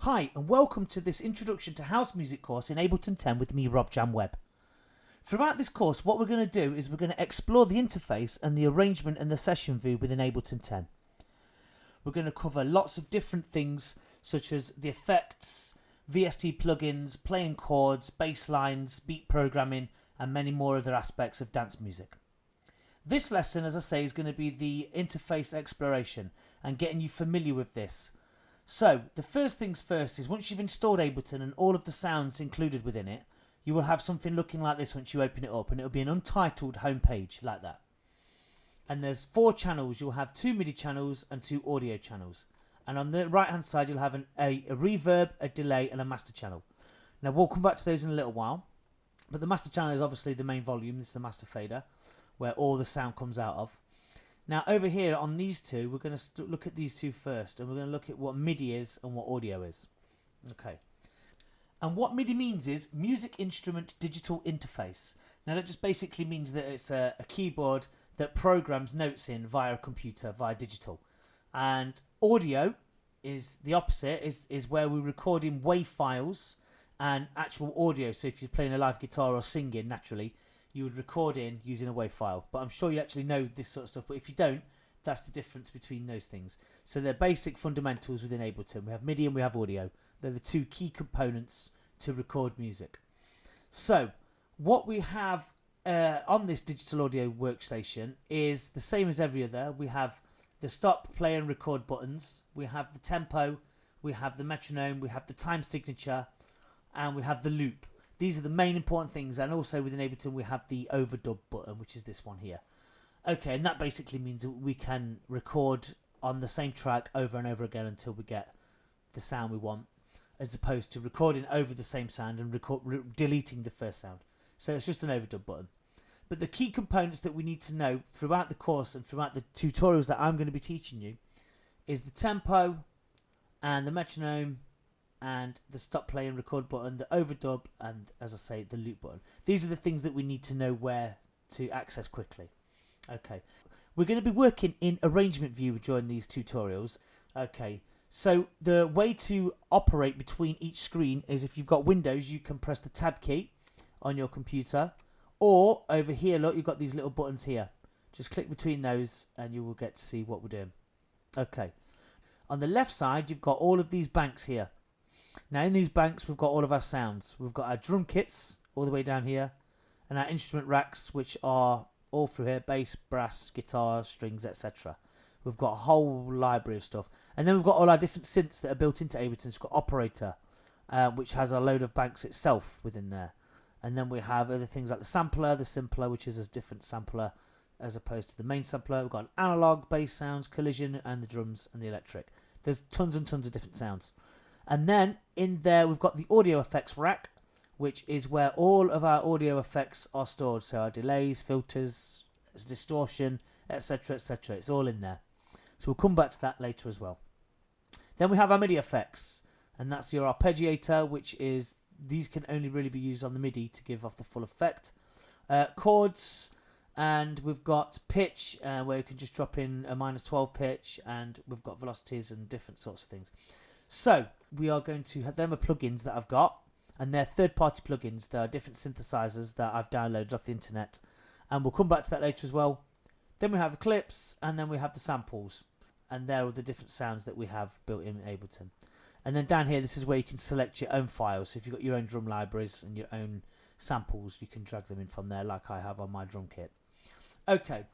Hi and welcome to this Introduction to House Music course in Ableton 10 with me, Rob Jam Webb. Throughout this course, what we're going to do is we're going to explore the interface and the arrangement and the session view within Ableton 10. We're going to cover lots of different things such as the effects, VST plugins, playing chords, bass lines, beat programming and many more other aspects of dance music. This lesson, as I say, is going to be the interface exploration and getting you familiar with this. So, the first things first is once you've installed Ableton and all of the sounds included within it, you will have something looking like this once you open it up, and it'll be an untitled home page like that. And there's 4 channels. You'll have 2 MIDI channels and 2 audio channels. And on the right hand side you'll have a reverb, a delay and a master channel. Now we'll come back to those in a little while, but the master channel is obviously the main volume. This is the master fader where all the sound comes out of. Now over here on these two, we're going to look at these two first, and we're going to look at what MIDI is and what audio is. Okay. And what MIDI means is Music Instrument Digital Interface. Now that just basically means that it's a keyboard that programs notes in via a computer, via digital. And audio is the opposite, is where we record in WAV files and actual audio. So if you're playing a live guitar or singing, naturally, you would record in using a WAV file. But I'm sure you actually know this sort of stuff. But if you don't, that's the difference between those things. So they're basic fundamentals within Ableton. We have MIDI and we have audio. They're the 2 key components to record music. So what we have on this digital audio workstation is the same as every other. We have the stop, play and record buttons. We have the tempo. We have the metronome. We have the time signature. And we have the loop. These are the main important things, and also within Ableton we have the overdub button, which is this one here. Okay, and that basically means that we can record on the same track over and over again until we get the sound we want, as opposed to recording over the same sound and deleting the first sound. So it's just an overdub button. But the key components that we need to know throughout the course and throughout the tutorials that I'm going to be teaching you is the tempo and the metronome and the stop, play and record button, the overdub, and as I say, the loop button. These are the things that we need to know where to access quickly. Okay, we're going to be working in arrangement view during these tutorials. Okay, so the way to operate between each screen is if you've got Windows, you can press the tab key on your computer, or over here, look, you've got these little buttons here. Just click between those and you will get to see what we're doing. Okay, on the left side, you've got all of these banks here. Now in these banks we've got all of our sounds. We've got our drum kits all the way down here, and our instrument racks, which are all through here: bass, brass, guitar, strings, etc. We've got a whole library of stuff, and then we've got all our different synths that are built into Ableton. We've got Operator, which has a load of banks itself within there, and then we have other things like the sampler, the simpler, which is a different sampler as opposed to the main sampler. We've got analog, bass sounds, collision, and the drums and the electric. There's tons and tons of different sounds. And then in there we've got the audio effects rack, which is where all of our audio effects are stored. So our delays, filters, distortion, etc, etc. It's all in there. So we'll come back to that later as well. Then we have our MIDI effects, and that's your arpeggiator, which is, these can only really be used on the MIDI to give off the full effect. Chords, and we've got pitch, where you can just drop in a -12 pitch, and we've got velocities and different sorts of things. So we are going to have them are plugins that I've got, and they're third-party plugins. There are different synthesizers that I've downloaded off the internet, and we'll come back to that later as well. Then we have the clips, and then we have the samples, and they're all the different sounds that we have built in Ableton. And then down here, this is where you can select your own files. So if you've got your own drum libraries and your own samples, you can drag them in from there, like I have on my drum kit. Okay,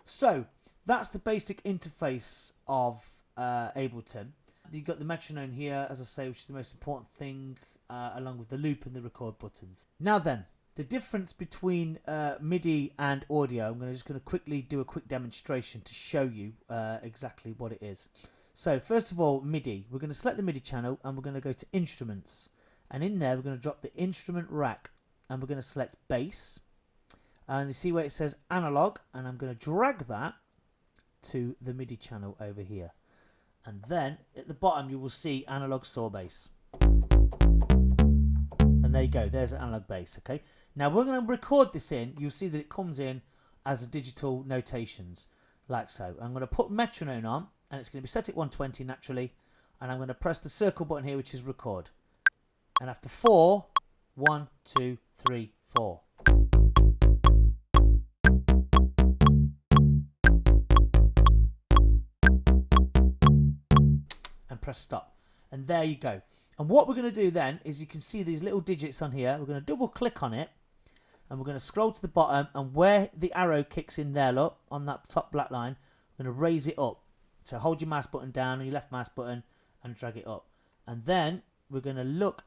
so that's the basic interface of Ableton. You've got the metronome here, as I say, which is the most important thing, along with the loop and the record buttons. Now then, the difference between MIDI and audio, I'm just going to quickly do a quick demonstration to show you exactly what it is. So first of all, MIDI. We're going to select the MIDI channel and we're going to go to Instruments. And in there, we're going to drop the instrument rack and we're going to select Bass. And you see where it says Analog, and I'm going to drag that to the MIDI channel over here. And then at the bottom you will see analog saw bass. And there you go, there's an analog bass. Okay, now we're going to record this in. You'll see that it comes in as a digital notations, like so. I'm going to put metronome on, and it's going to be set at 120 naturally. and I'm going to press the circle button here, which is record. And after 4, 1, 2, 3, 4. And press stop. And there you go. And what we're going to do then is, you can see these little digits on here. We're going to double click on it, and we're going to scroll to the bottom, and where the arrow kicks in there, look, on that top black line, we're going to raise it up. So hold your mouse button down, and your left mouse button, and drag it up. And then we're going to look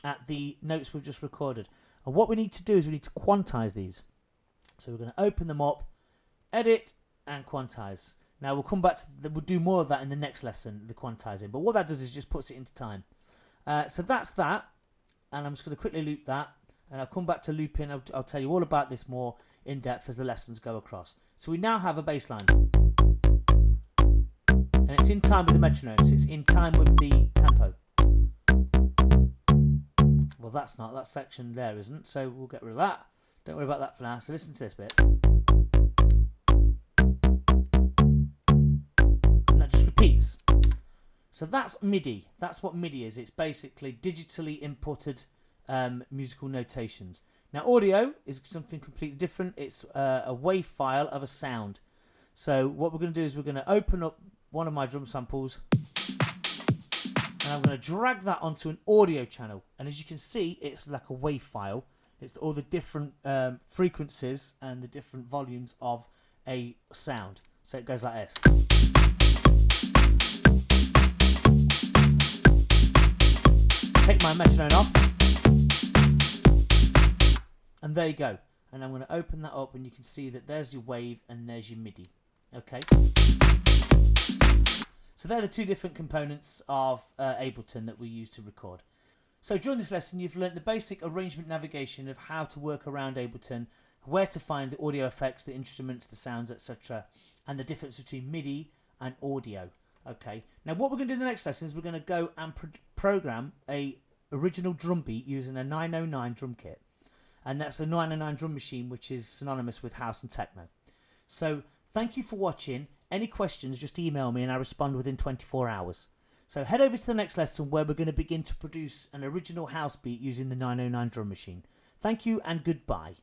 at the notes we've just recorded. And what we need to do is we need to quantize these. So we're going to open them up, edit, and quantize. Now we'll come back to we'll do more of that in the next lesson, the quantizing. But what that does is just puts it into time. So that's that, and I'm just going to quickly loop that, and I'll come back to looping. I'll tell you all about this more in depth as the lessons go across. So we now have a bass line, and it's in time with the metronome, so it's in time with the tempo. Well, that's not, that section there isn't, so we'll get rid of that. Don't worry about that for now. So listen to this bit. And that just repeats. So that's MIDI. That's what MIDI is. It's basically digitally inputted musical notations. Now audio is something completely different. It's a WAV file of a sound. So what we're going to do is we're going to open up one of my drum samples, and I'm going to drag that onto an audio channel. And as you can see, it's like a WAV file. It's all the different frequencies and the different volumes of a sound. So it goes like this. Take my metronome off, and there you go. And I'm going to open that up, and you can see that there's your wave and there's your MIDI. Okay. So they're the two different components of Ableton that we use to record. So during this lesson, you've learnt the basic arrangement navigation of how to work around Ableton, where to find the audio effects, the instruments, the sounds, etc., and the difference between MIDI and audio. Okay, now what we're going to do in the next lesson is we're going to go and program a original drum beat using a 909 drum kit, and that's a 909 drum machine, which is synonymous with house and techno. So thank you for watching. Any questions, just email me and I respond within 24 hours. So head over to the next lesson, where we're going to begin to produce an original house beat using the 909 drum machine. Thank you and goodbye.